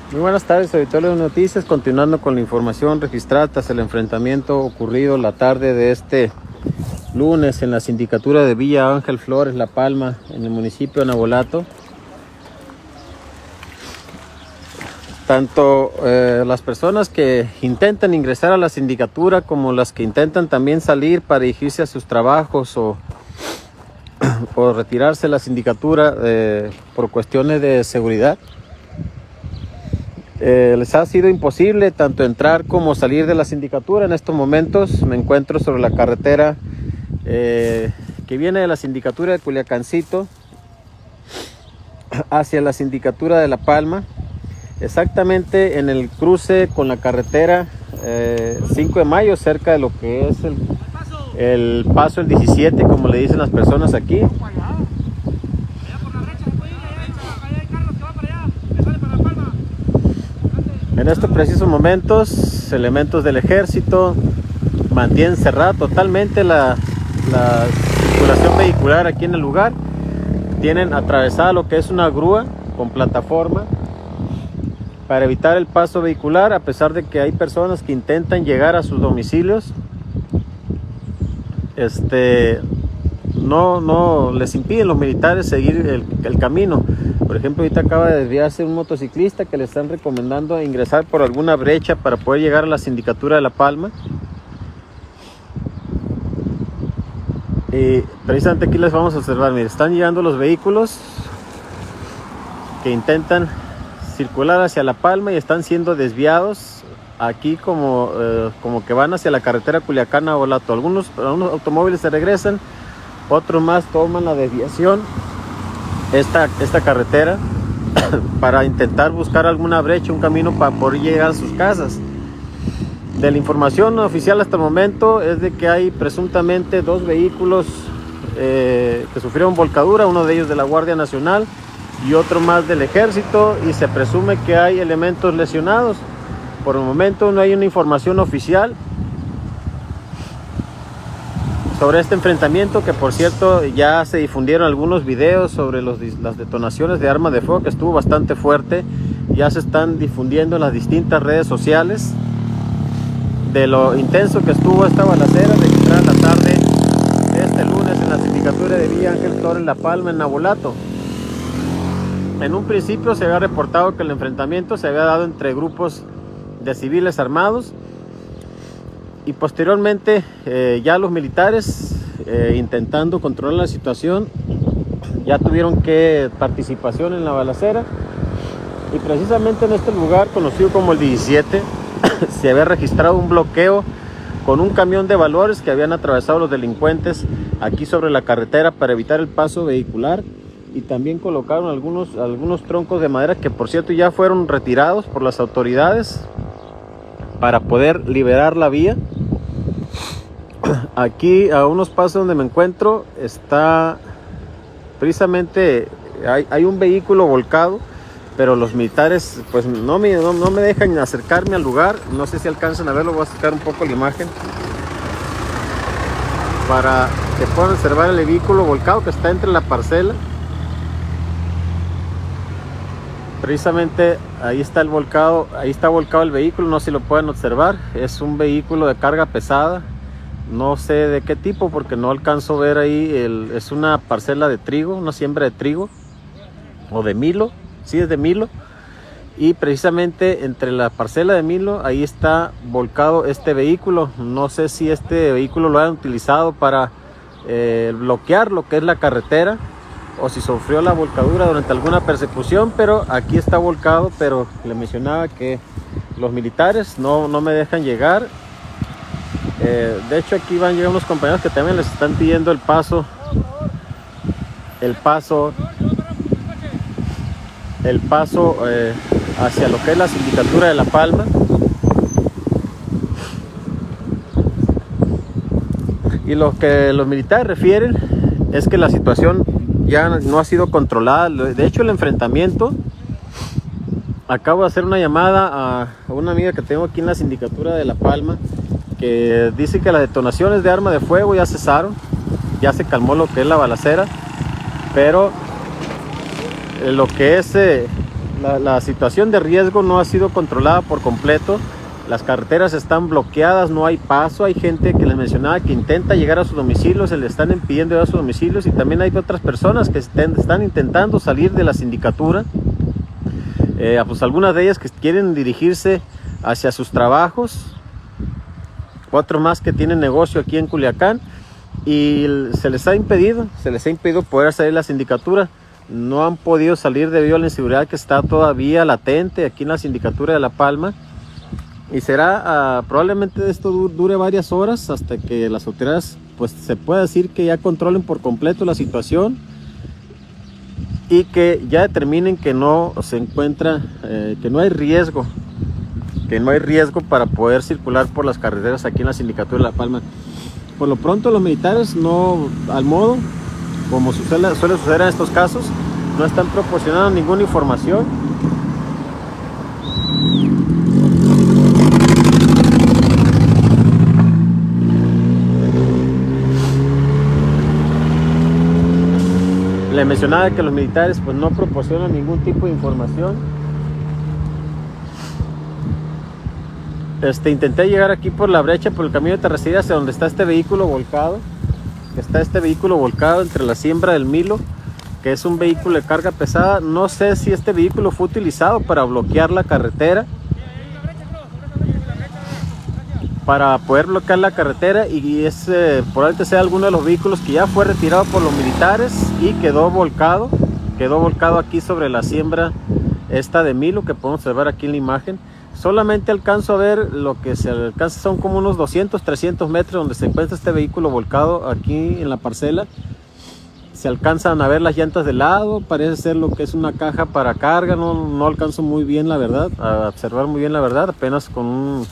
Muy buenas tardes, auditorio de noticias. Continuando con la información registrada tras el enfrentamiento ocurrido la tarde de este lunes en la sindicatura de Villa Ángel Flores, La Palma, en el municipio de Navolato. Tanto las personas que intentan ingresar a la sindicatura como las que intentan también salir para dirigirse a sus trabajos o retirarse de la sindicatura por cuestiones de seguridad. Les ha sido imposible tanto entrar como salir de la sindicatura. En estos momentos me encuentro sobre la carretera que viene de la sindicatura de Culiacancito hacia la sindicatura de La Palma, exactamente en el cruce con la carretera 5 de Mayo, cerca de lo que es el paso el 17, como le dicen las personas aquí. En estos precisos momentos, elementos del ejército mantienen cerrada totalmente la circulación vehicular aquí en el lugar. Tienen atravesada lo que es una grúa con plataforma para evitar el paso vehicular, a pesar de que hay personas que intentan llegar a sus domicilios. No les impiden los militares seguir el camino. Por ejemplo, ahorita acaba de desviarse un motociclista que le están recomendando ingresar por alguna brecha para poder llegar a la sindicatura de La Palma. Y precisamente aquí les vamos a observar, miren, están llegando los vehículos que intentan circular hacia La Palma y están siendo desviados aquí como que van hacia la carretera Culiacán-Navolato. Algunos automóviles se regresan, otros más toman la desviación esta carretera para intentar buscar alguna brecha, un camino para poder llegar a sus casas. De la información oficial hasta el momento es de que hay presuntamente 2 vehículos que sufrieron volcadura, uno de ellos de la Guardia Nacional y otro más del Ejército, y se presume que hay elementos lesionados. Por el momento no hay una información oficial sobre este enfrentamiento, que por cierto ya se difundieron algunos videos sobre las detonaciones de armas de fuego, que estuvo bastante fuerte. Ya se están difundiendo en las distintas redes sociales de lo intenso que estuvo esta balacera registrada la tarde de este lunes en la sindicatura de Villa Ángel Flores, La Palma, en Navolato. En un principio se había reportado que el enfrentamiento se había dado entre grupos de civiles armados, y posteriormente ya los militares, intentando controlar la situación, ya tuvieron que participación en la balacera. Y precisamente en este lugar, conocido como el 17, se había registrado un bloqueo con un camión de valores que habían atravesado los delincuentes aquí sobre la carretera para evitar el paso vehicular, y también colocaron algunos troncos de madera que por cierto ya fueron retirados por las autoridades para poder liberar la vía. Aquí a unos pasos donde me encuentro está precisamente, hay un vehículo volcado, pero los militares pues no me dejan acercarme al lugar. No sé si alcanzan a verlo, voy a sacar un poco la imagen para que puedan observar el vehículo volcado que está entre la parcela. Precisamente ahí está el volcado, ahí está volcado el vehículo, no sé si lo pueden observar. Es un vehículo de carga pesada, no sé de qué tipo porque no alcanzo a ver ahí. Es una parcela de trigo, una siembra de trigo o de milo, sí es de milo, y precisamente entre la parcela de milo ahí está volcado este vehículo. No sé si este vehículo lo han utilizado para bloquear lo que es la carretera, o si sufrió la volcadura durante alguna persecución, pero aquí está volcado. Pero le mencionaba que los militares no me dejan llegar. De hecho aquí van a llegar unos compañeros que también les están pidiendo el paso hacia lo que es la sindicatura de La Palma. Y lo que los militares refieren es que la situación ya no ha sido controlada. De hecho, el enfrentamiento, acabo de hacer una llamada a una amiga que tengo aquí en la sindicatura de La Palma, que dice que las detonaciones de arma de fuego ya cesaron, ya se calmó lo que es la balacera, pero lo que es la situación de riesgo no ha sido controlada por completo. Las carreteras están bloqueadas, no hay paso. Hay gente que les mencionaba que intenta llegar a sus domicilios, se les están impidiendo llegar a sus domicilios, y también hay otras personas que están intentando salir de la sindicatura. Pues algunas de ellas que quieren dirigirse hacia sus trabajos, otros más que tienen negocio aquí en Culiacán, y se les ha impedido poder salir de la sindicatura. No han podido salir debido a la inseguridad que está todavía latente aquí en la sindicatura de La Palma. Y será probablemente esto dure varias horas hasta que las autoridades, pues se pueda decir que ya controlen por completo la situación y que ya determinen que no se encuentra, que no hay riesgo para poder circular por las carreteras aquí en la sindicatura de La Palma. Por lo pronto los militares no, al modo como suele suceder en estos casos, no están proporcionando ninguna información. Le mencionaba que los militares pues no proporcionan ningún tipo de información. Intenté llegar aquí por la brecha, por el camino de terracería, hacia donde está este vehículo volcado. Está este vehículo volcado entre la siembra del Milo, que es un vehículo de carga pesada. No sé si este vehículo fue utilizado para bloquear la carretera, y probablemente sea alguno de los vehículos que ya fue retirado por los militares y quedó volcado aquí sobre la siembra esta de Milo, que podemos observar aquí en la imagen. Solamente alcanzo a ver, lo que se alcanza son como unos 200-300 metros donde se encuentra este vehículo volcado aquí en la parcela. Se alcanzan a ver las llantas de lado, parece ser lo que es una caja para carga. No alcanzo muy bien la verdad, a observar muy bien la verdad, apenas con un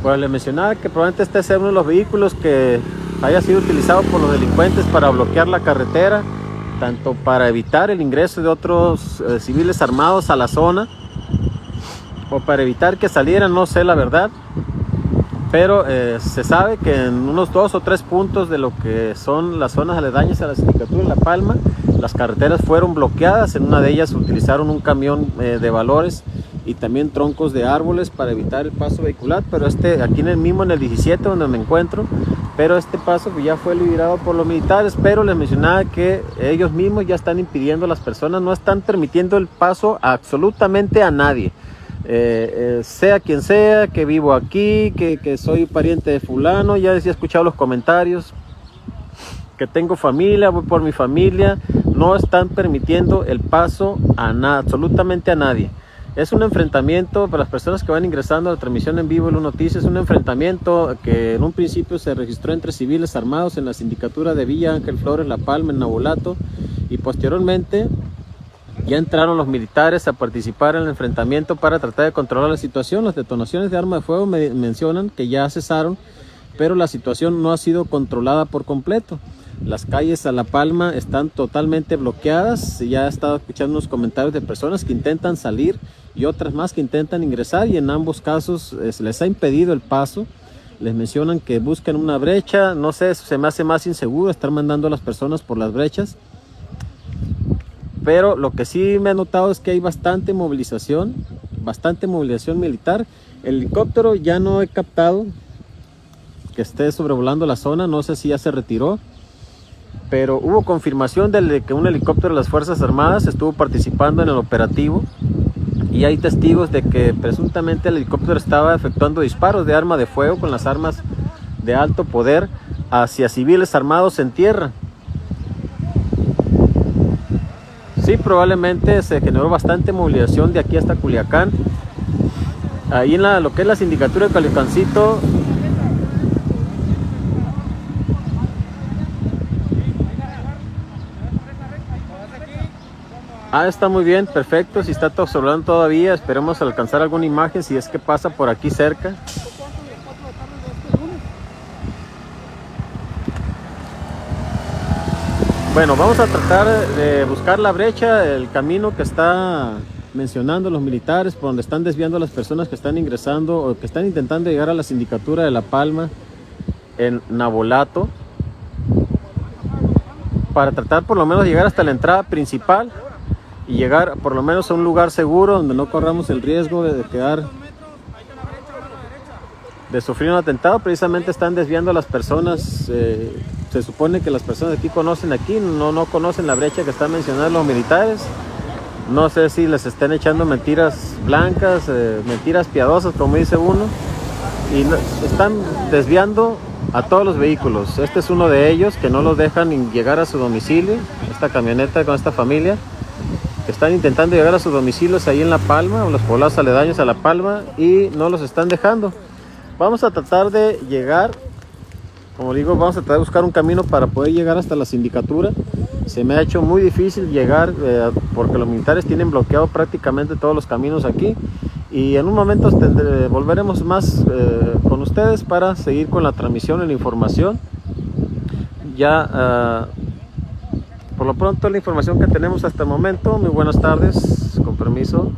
Pues le mencionaba que probablemente este sea uno de los vehículos que haya sido utilizado por los delincuentes para bloquear la carretera, tanto para evitar el ingreso de otros civiles armados a la zona, o para evitar que salieran, no sé la verdad. Pero se sabe que en unos 2 o 3 puntos de lo que son las zonas aledañas a la sindicatura de La Palma, las carreteras fueron bloqueadas. En una de ellas utilizaron un camión de valores y también troncos de árboles para evitar el paso vehicular. Pero aquí en el 17 donde me encuentro, pero este paso ya fue liberado por los militares. Pero les mencionaba que ellos mismos ya están impidiendo a las personas, no están permitiendo el paso a absolutamente a nadie. Sea quien sea, que vivo aquí, que soy pariente de fulano, ya he escuchado los comentarios, que tengo familia, voy por mi familia. No están permitiendo el paso a nada, absolutamente a nadie. Es un enfrentamiento para las personas que van ingresando a la transmisión en vivo de Luz Noticias. Es un enfrentamiento que en un principio se registró entre civiles armados en la sindicatura de Villa Ángel Flores, La Palma, en Nabolato, y posteriormente ya entraron los militares a participar en el enfrentamiento para tratar de controlar la situación. Las detonaciones de arma de fuego mencionan que ya cesaron, pero la situación no ha sido controlada por completo. Las calles a La Palma están totalmente bloqueadas. Ya he estado escuchando unos comentarios de personas que intentan salir y otras más que intentan ingresar, y en ambos casos se les ha impedido el paso. Les mencionan que buscan una brecha. No sé, se me hace más inseguro estar mandando a las personas por las brechas. Pero lo que sí me he notado es que hay bastante movilización militar. El helicóptero ya no he captado que esté sobrevolando la zona, no sé si ya se retiró, pero hubo confirmación de que un helicóptero de las Fuerzas Armadas estuvo participando en el operativo, y hay testigos de que presuntamente el helicóptero estaba efectuando disparos de arma de fuego con las armas de alto poder hacia civiles armados en tierra. Sí, probablemente se generó bastante movilización de aquí hasta Culiacán. Ahí en lo que es la sindicatura de Culiacancito, está muy bien, perfecto. Si está todo sobrevolando todavía, esperemos alcanzar alguna imagen si es que pasa por aquí cerca. Bueno, vamos a tratar de buscar la brecha, el camino que está mencionando los militares, por donde están desviando a las personas que están ingresando o que están intentando llegar a la sindicatura de La Palma en Navolato, para tratar por lo menos de llegar hasta la entrada principal y llegar por lo menos a un lugar seguro donde no corramos el riesgo de sufrir un atentado. Precisamente están desviando a las personas. Se supone que las personas aquí conocen no conocen la brecha que están mencionando los militares. No sé si les estén echando mentiras blancas, mentiras piadosas, como dice uno, y están desviando a todos los vehículos. Este es uno de ellos, que no los dejan llegar a su domicilio. Esta camioneta con esta familia que están intentando llegar a sus domicilios ahí en La Palma, o los poblados aledaños a La Palma, y no los están dejando. Vamos a tratar de llegar, como digo, vamos a tratar de buscar un camino para poder llegar hasta la sindicatura. Se me ha hecho muy difícil llegar porque los militares tienen bloqueado prácticamente todos los caminos aquí, y en un momento volveremos más con ustedes para seguir con la transmisión y la información. Ya por lo pronto la información que tenemos hasta el momento. Muy buenas tardes, con permiso.